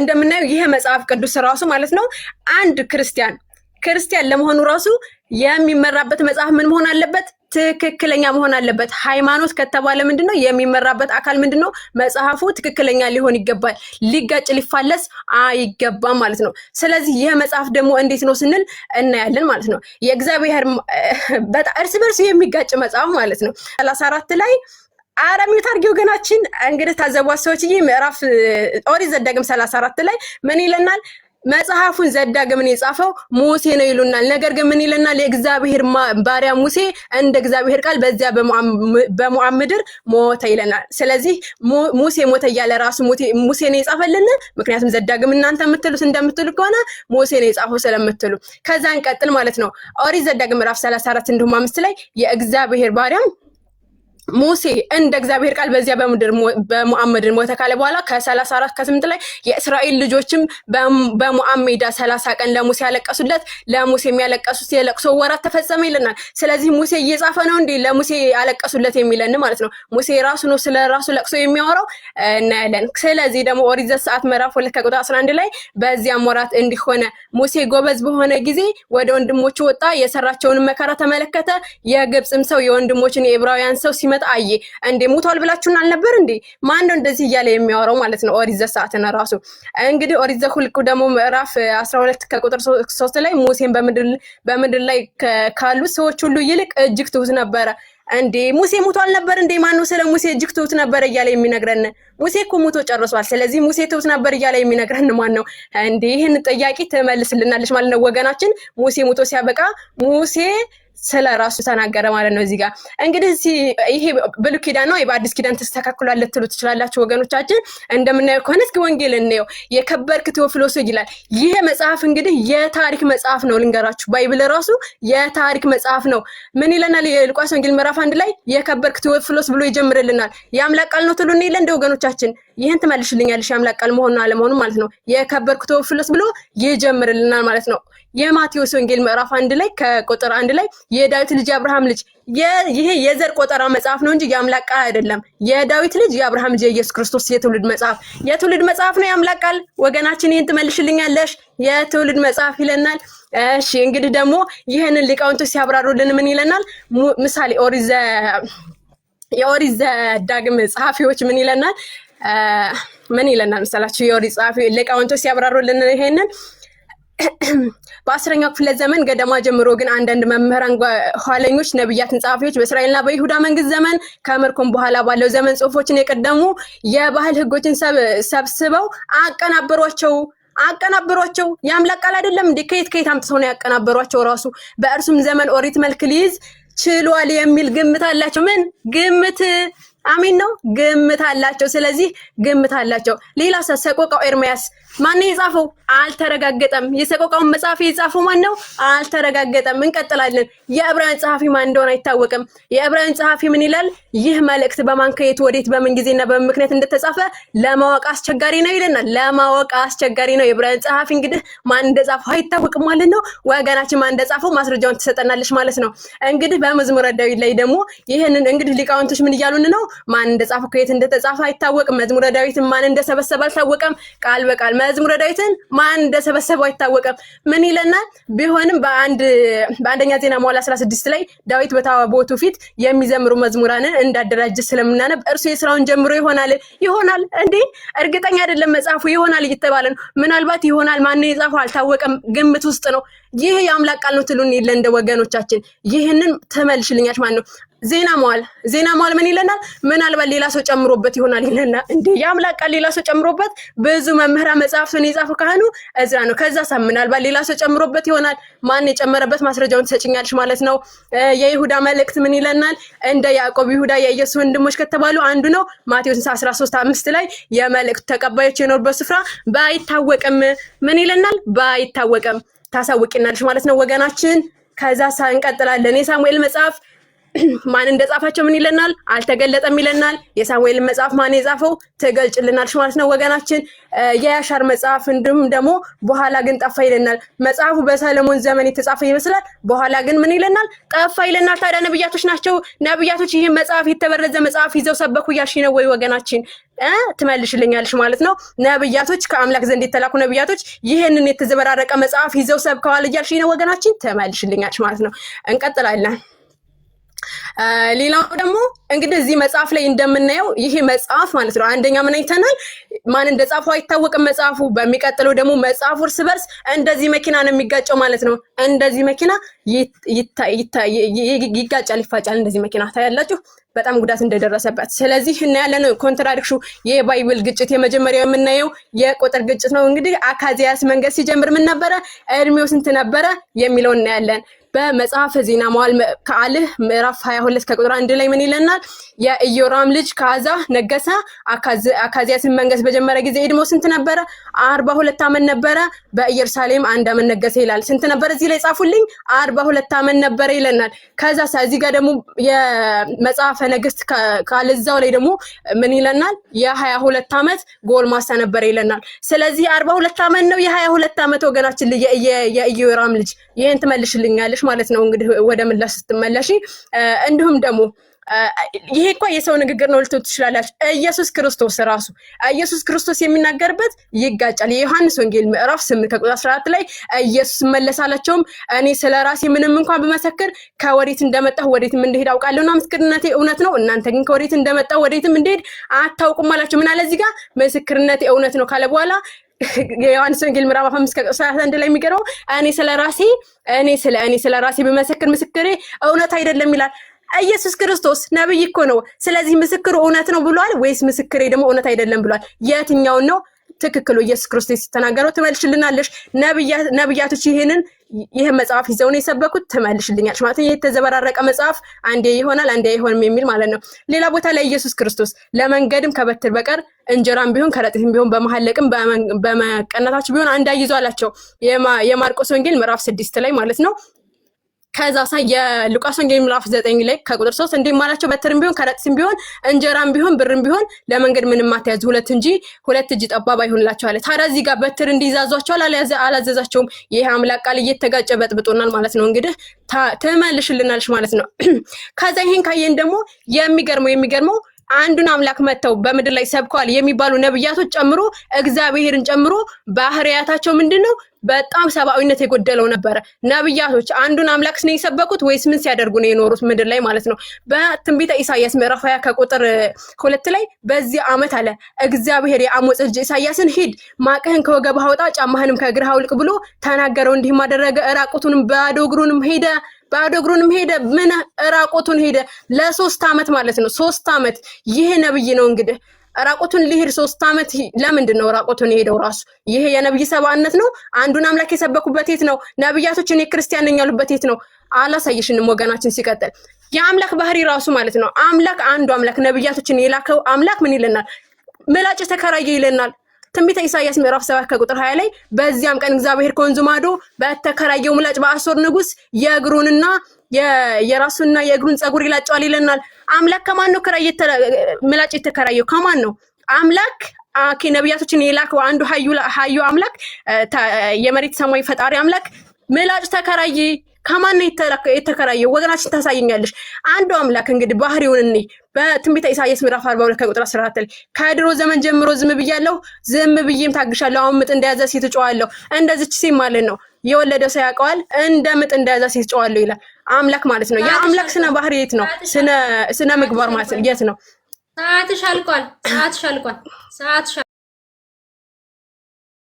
እንደምናየው ይሄ መጽሐፍ ቅዱስ ራሱ ማለት ነው አንድ ክርስቲያን ለመሆኑ ራሱ የሚመራበት መጽሐፍ ምን መሆን አለበት? ትክክለኛ መሆን አለበት። ሃይማኖት ከተባለ ምንድነው የሚመራበት አካል ምንድነው? መጽሐፉ ትክክለኛ ሊሆን ይገባል። ሊጋጭ ሊፋለስ አይገባም ማለት ነው። ስለዚህ ይሄ መጽሐፍ ደግሞ እንዴት ነው ስንል እናያለን ማለት ነው። የእግዚአብሔር በጣም እርስ በርስ የሚጋጭ መጽሐፍ ማለት ነው። 34 ላይ አረሚው ታርጊው ገናችን እንግዲህ ታዘቧት ሰዎችዬ ምዕራፍ ኦሪት ዘዳግም 34 ላይ ምን ይለናል? መጽሐፉን ዘዳግምን የጻፈው ሙሴ ነው ይሉናል። ነገር ግን ምን ይለናል? የእግዚአብሔር ባሪያ ሙሴ እንደ እግዚአብሔር ቃል በዚያ በሞዓብ ምድር ሞተ ይለናል። ስለዚህ ሙሴ ሞተ እያለ ራሱ ሙሴ ነው የጻፈልን። ምክንያቱም ዘዳግም እናንተ የምትሉት እንደምትሉ ከሆነ ሙሴ ነው የጻፈው ስለምትሉ ከዛ እንቀጥል ማለት ነው። ኦሪት ዘዳግም ምዕራፍ 34 እንዲሁም 5 ላይ የእግዚአብሔር ባሪያ ሙሴ እንደ እግዚአብሔር ቃል በዚያ በሞዓብ ምድር ሞተ ካለ በኋላ ከ34 ከ8 ላይ የእስራኤል ልጆችም በሞዓብ ሜዳ 30 ቀን ለሙሴ ያለቀሱለት ለሙሴ የሚያለቀሱት የለቅሶ ወራት ተፈጸመ ይለናል። ስለዚህ ሙሴ እየጻፈ ነው እንዴ ለሙሴ ያለቀሱለት የሚለን ማለት ነው። ሙሴ ራሱ ነው ስለ ራሱ ለቅሶ የሚያወራው እናያለን። ስለዚህ ደግሞ ኦሪት ዘጸአት ምዕራፍ 2 ከቁጥር 11 ላይ በዚያም ወራት እንዲሆነ ሙሴ ጎበዝ በሆነ ጊዜ ወደ ወንድሞቹ ወጣ፣ የሰራቸውን መከራ ተመለከተ። የግብጽም ሰው የወንድሞችን የዕብራውያን ሰው ሲመጣ አየ። እንዴ ሙቷል ብላችሁን አልነበር እንዴ? ማን ነው እንደዚህ እያለ የሚያወራው ማለት ነው። ኦሪት ዘጸአትን ራሱ እንግዲህ ኦሪት ዘኍልቍ ደግሞ ምዕራፍ 12 ከቁጥር 3 ላይ ሙሴን በምድር ላይ ካሉ ሰዎች ሁሉ ይልቅ እጅግ ትሁት ነበረ። እንዴ ሙሴ ሙቷል ነበር እንዴ? ማን ነው ስለ ሙሴ እጅግ ትሁት ነበር እያለ የሚነግረን? ሙሴ እኮ ሙቶ ጨርሷል። ስለዚህ ሙሴ ትሁት ነበር እያለ የሚነግረን ማን ነው እንዴ? ይሄን ጥያቄ ትመልስልናለች ማለት ነው ወገናችን። ሙሴ ሙቶ ሲያበቃ ሙሴ ስለ ራሱ ተናገረ ማለት ነው። እዚህ ጋር እንግዲህ ይሄ ብሉይ ኪዳን ነው በአዲስ ኪዳን ተስተካክሏል ልትሉ ትችላላችሁ ወገኖቻችን። እንደምናየው ከሆነ እስኪ ወንጌል እንየው። የከበርክ ቴዎፍሎስ ይላል። ይሄ መጽሐፍ እንግዲህ የታሪክ መጽሐፍ ነው። ልንገራችሁ ባይብል ራሱ የታሪክ መጽሐፍ ነው። ምን ይለናል? የሉቃስ ወንጌል ምዕራፍ 1 ላይ የከበርክ ቴዎፍሎስ ብሎ ይጀምርልናል። የአምላክ ቃል ነው ትሉን ይለ እንደ ወገኖቻችን ይሄን ትመልሽልኛለሽ? የአምላክ ቃል መሆኑን አለመሆኑን ማለት ነው። የከበርክ ቴዎፍሎስ ብሎ ይጀምርልናል ማለት ነው። የማቴዎስ ወንጌል ምዕራፍ 1 ላይ ከቁጥር 1 ላይ የዳዊት ልጅ የአብርሃም ልጅ ይሄ የዘር ቆጠራ መጽሐፍ ነው እንጂ የአምላክ ቃል አይደለም። የዳዊት ልጅ የአብርሃም ልጅ የኢየሱስ ክርስቶስ የትውልድ መጽሐፍ ነው የአምላክ ቃል። ወገናችን ይሄን ትመልሽልኛለሽ? የትውልድ መጽሐፍ ይለናል። እሺ እንግዲህ ደግሞ ይሄንን ሊቃውንቶች ሲያብራሩልን ምን ይለናል? ምሳሌ የኦሪት ዘዳግም ጸሐፊዎች ምን ይለናል መሰላችሁ? የኦሪት ጸሐፊ ሊቃውንቶች ሲያብራሩልን ይሄንን በ10ኛው ክፍለ ዘመን ገደማ ጀምሮ ግን አንዳንድ መምህራን ኋለኞች ነብያትን ጸሐፊዎች በእስራኤልና በይሁዳ መንግስት ዘመን ከምርኮም በኋላ ባለው ዘመን ጽሑፎችን የቀደሙ የባህል ህጎችን ሰብስበው አቀናበሯቸው። የአምላክ ቃል አይደለም እንዴ? ከየት አምጥተው ነው ያቀናበሯቸው? ራሱ በእርሱም ዘመን ኦሪት መልክ ሊይዝ ችሏል የሚል ግምት አላቸው። ምን ግምት? አሜን ነው ግምት አላቸው። ስለዚህ ግምት አላቸው። ሌላ ሰቆቃው ኤርምያስ ማን የጻፈው? አልተረጋገጠም። የሰቆቃውን መጽሐፍ የጻፈው ማን ነው? አልተረጋገጠም። እንቀጥላለን። የዕብራውያን ጸሐፊ ማን እንደሆነ አይታወቅም። የዕብራውያን ጸሐፊ ምን ይላል? ይህ መልእክት በማን ከየት ወዴት በምን ጊዜና በምን ምክንያት እንደተጻፈ ለማወቅ አስቸጋሪ ነው ይለናል። ለማወቅ አስቸጋሪ ነው። የዕብራውያን ጸሐፊ እንግዲህ ማን እንደጻፈው አይታወቅም ማለት ነው። ወገናችን ማን እንደጻፈው ማስረጃውን ትሰጠናለች ማለት ነው። እንግዲህ በመዝሙረ ዳዊት ላይ ደግሞ ይሄንን እንግዲህ ሊቃውንቶች ምን እያሉን ነው? ማን እንደጻፈው ከየት እንደተጻፈ አይታወቅም። መዝሙረ ዳዊትን ማን እንደሰበሰበ አልታወቀም። ቃል በቃል መዝሙረ ዳዊትን ማን እንደሰበሰበው አይታወቅም። ምን ይለናል? ቢሆንም በአንደኛ ዜና መዋዕል 16 ላይ ዳዊት በታቦቱ ፊት የሚዘምሩ መዝሙራንን እንዳደራጀ ስለምናነብ እርሱ የሥራውን ጀምሮ ይሆናል እንዴ? እርግጠኛ አይደለም መጽሐፉ ይሆናል እየተባለ ነው። ምናልባት ይሆናል ማን የጻፈው አልታወቀም፣ ግምት ውስጥ ነው። ይህ የአምላክ ቃል ነው ትሉን ይለ እንደ ወገኖቻችን ይህንን ተመልሽልኛች ማለት ነው። ዜና መዋዕል ምን ይለናል? ምናልባት ሌላ ሰው ጨምሮበት ይሆናል ይለናል። እንዴ የአምላክ ቃል ሌላ ሰው ጨምሮበት? ብዙ መምህራን መጽሐፍቱን የጻፈው ካህኑ እዝራ ነው። ከዛ ምናልባት ሌላ ሰው ጨምሮበት ይሆናል። ማን የጨመረበት ማስረጃውን ትሰጭኛለሽ ማለት ነው። የይሁዳ መልእክት ምን ይለናል? እንደ ያዕቆብ ይሁዳ የኢየሱስ ወንድሞች ከተባሉ አንዱ ነው። ማቴዎስ 13:5 ላይ የመልእክቱ ተቀባዮች የኖሩበት ስፍራ ባይታወቅም ምን ይለናል? ባይታወቅም ታሳውቂናለሽ ማለት ነው ወገናችን። ከዛ እንቀጥላለን። የሳሙኤል መጽሐፍ ማን እንደጻፋቸው ምን ይለናል? አልተገለጠም ይለናል። የሳሙኤልን መጽሐፍ ማን የጻፈው ትገልጭልናልሽ ማለት ነው ወገናችን። የያሻር መጽሐፍ እንዲሁም ደግሞ በኋላ ግን ጠፋ ይለናል። መጽሐፉ በሰለሞን ዘመን የተጻፈ ይመስላል፣ በኋላ ግን ምን ይለናል? ጠፋ ይለናል። ታዲያ ነብያቶች ናቸው። ነብያቶች ይሄን መጽሐፍ የተበረዘ መጽሐፍ ይዘው ሰበኩ እያልሽ ነው ወይ ወገናችን? ትመልሽልኛለሽ ማለት ነው። ነብያቶች ከአምላክ ዘንድ የተላኩ ነብያቶች ይሄንን የተዘበራረቀ መጽሐፍ ይዘው ሰብከዋል እያልሽ ነው ወገናችን? ትመልሽልኛለሽ ማለት ነው። እንቀጥላለን። ሌላው ደግሞ እንግዲህ እዚህ መጽሐፍ ላይ እንደምናየው ይሄ መጽሐፍ ማለት ነው አንደኛ ምን አይተናል? ማን እንደጻፈው አይታወቅም መጽሐፉ። በሚቀጥለው ደግሞ መጽሐፉ እርስ በርስ እንደዚህ መኪና ነው የሚጋጨው ማለት ነው። እንደዚህ መኪና ይጋጫል፣ ይፋጫል። እንደዚህ መኪና ታያላችሁ በጣም ጉዳት እንደደረሰበት። ስለዚህ እናያለን ኮንትራዲክሽኑ የባይብል ግጭት። የመጀመሪያው የምናየው የቁጥር ግጭት ነው። እንግዲህ አካዚያስ መንገስ ሲጀምር ምን ነበረ? እድሜው ስንት ነበረ የሚለው እናያለን። በመጽሐፈ ዜና መዋዕል ካልዕ ምዕራፍ 22 ከቁጥር 1 ላይ ምን ይለናል? የኢዮራም ልጅ ካዛ ነገሰ። አካዚያስን መንገስ በጀመረ ጊዜ እድሜው ስንት ነበረ? 42 ዓመት ነበረ። በኢየሩሳሌም 1 ዓመት ነገሰ ይላል። ስንት ነበር? እዚህ ላይ ጻፉልኝ። 42 ዓመት ነበረ ይለናል። ከዛ እዚህ ጋር ደግሞ የመጽሐፈ ነገስት ካልዛው ላይ ደግሞ ምን ይለናል? የ22 ዓመት ጎልማሳ ነበረ ይለናል። ስለዚህ 42 ዓመት ነው የ22 ዓመት ወገናችን የኢዮራም ልጅ። ይሄን ትመልሽልኛለሽ ማለት ነው። እንግዲህ ወደ ምላሽ ስትመለሺ እንዲሁም ደግሞ ይሄ እኮ የሰው ንግግር ነው ልትሉ ትችላላችሁ። ኢየሱስ ክርስቶስ የሚናገርበት ይጋጫል። የዮሐንስ ወንጌል ምዕራፍ 8 ከቁጥር 14 ላይ ኢየሱስ መለሳላቸውም እኔ ስለራሴ ምንም እንኳን ብመሰክር ከወዴት እንደመጣሁ ወዴትም እንደሄድ አውቃለሁና ምስክርነቴ እውነት ነው። እናንተ ግን ከወዴት እንደመጣሁ ወዴትም እንደሄድ አታውቁም አላቸው። ምን አለ እዚህ ጋር? ምስክርነቴ እውነት ነው ካለ በኋላ የዮሐንስ ወንጌል ምዕራፍ 5 ከቁጥር 31 ላይ የሚገርመው እኔ ስለራሴ ብመሰክር ምስክሬ እውነት አይደለም ይላል። ኢየሱስ ክርስቶስ ነብይ እኮ ነው። ስለዚህ ምስክሩ እውነት ነው ብሏል ወይስ ምስክሬ ደግሞ እውነት አይደለም ብሏል? የትኛው ነው ትክክሉ? ኢየሱስ ክርስቶስ ተናገረው ትመልሽልናለሽ። ነብያቶች ይሄን መጽሐፍ ይዘው ነው የሰበኩት ትመልሽልኛለሽ ማለት ነው። የተዘበራረቀ መጽሐፍ አንዴ ይሆናል አንዴ አይሆንም የሚል ማለት ነው። ሌላ ቦታ ላይ ኢየሱስ ክርስቶስ ለመንገድም ከበትር በቀር እንጀራም ቢሆን ከረጢትም ቢሆን በመሐለቅም በመቀነታችሁ ቢሆን አንዳይዙ አላቸው። የማርቆስ ወንጌል ምዕራፍ 6 ላይ ማለት ነው። ከዛ የሉቃስ ወንጌል ምዕራፍ 9 ላይ ከቁጥር 3 እንዲህ ማላቸው በትርም ቢሆን ከረጢትም ቢሆን እንጀራም ቢሆን ብርም ቢሆን ለመንገድ ምንም አትያዙ፣ ሁለት እጅ ጠባብ አይሆንላችሁ አለ። ታዲያ እዚህ ጋር በትር እንዲይዛዟቸዋል አላዘዛቸውም? ይሄ አምላክ ቃል እየተጋጨ በጥብጦናል ማለት ነው። እንግዲህ ትመልሽልናልሽ ማለት ነው። ከዛ ይሄን ካየን ደግሞ የሚገርመው አንዱን አምላክ መተው በምድር ላይ ሰብከዋል የሚባሉ ነብያቶች ጨምሮ እግዚአብሔርን ጨምሮ ባህሪያታቸው ምንድነው? በጣም ሰብአዊነት የጎደለው ነበረ። ነብያቶች አንዱን አምላክ ነው የሰበኩት ወይስ ምን ሲያደርጉ ነው የኖሩት ምድር ላይ ማለት ነው? በትንቢተ ኢሳይያስ ምዕራፍ 20 ከቁጥር 2 ላይ በዚህ ዓመት አለ እግዚአብሔር የአሞጽ ልጅ ኢሳይያስን ሂድ ማቅህን ከወገብህ አውጣ ጫማህንም ከእግርህ አውልቅ ብሎ ተናገረው። እንዲህም አደረገ። ራቁቱንም ባዶ እግሩንም ሄደ። ምን ራቁቱን ሄደ? ለ3 ዓመት ማለት ነው። 3 ዓመት ይሄ ነብይ ነው እንግዲህ ራቁቱን ሊሄድ 3 ዓመት። ለምንድን ነው ራቁቱን ሄደው? ራሱ ይሄ የነብይ ሰባነት ነው። አንዱን አምላክ የሰበኩበት የት ነው? ነብያቶች እኔ ክርስቲያን ነኝ ያሉበት የት ነው? አላሳየሽንም ወገናችን። ሲቀጥል የአምላክ ባህሪ ራሱ ማለት ነው። አንዱ አምላክ ነብያቶችን የላከው አምላክ ምን ይለናል? ምላጭ ተከራየ ይለናል። ትንቢተ ኢሳይያስ ምዕራፍ 7 ከቁጥር 20 ላይ በዚያም ቀን እግዚአብሔር ከወንዙ ማዶ በተከራየው ምላጭ በአሦር ንጉስ የእግሩንና የራሱንና የእግሩን ጸጉር ይላጨዋል ይለናል። አምላክ ከማን ነው ምላጭ የተከራየው? ከማን ነው? አምላክ ነብያቶችን የላከው አንዱ ሀዩ አምላክ የመሬት ሰማይ ፈጣሪ አምላክ ምላጭ ተከራየ። ከማን ነው የተከራየው? ወገናችን ታሳየኛለሽ። አንዱ አምላክ እንግዲህ ባህሪውን እኔ በትንቢተ ኢሳይያስ ምዕራፍ 42 ከቁጥር 14 ላይ ከድሮ ዘመን ጀምሮ ዝም ብያለሁ፣ ዝም ብዬም ታግሻለሁ፣ አሁን ምጥ እንደያዘ ሴት እጮሃለሁ። እንደዚች ሴት ማለት ነው የወለደው ሰው ያውቀዋል። እንደ ምጥ እንደያዘ ሴት እጮሃለሁ ይላል አምላክ ማለት ነው። የአምላክ ስነ ባህሪ የት ነው? ስነ ምግባር ማለት የት ነው? ሰዓትሽ አልቋል።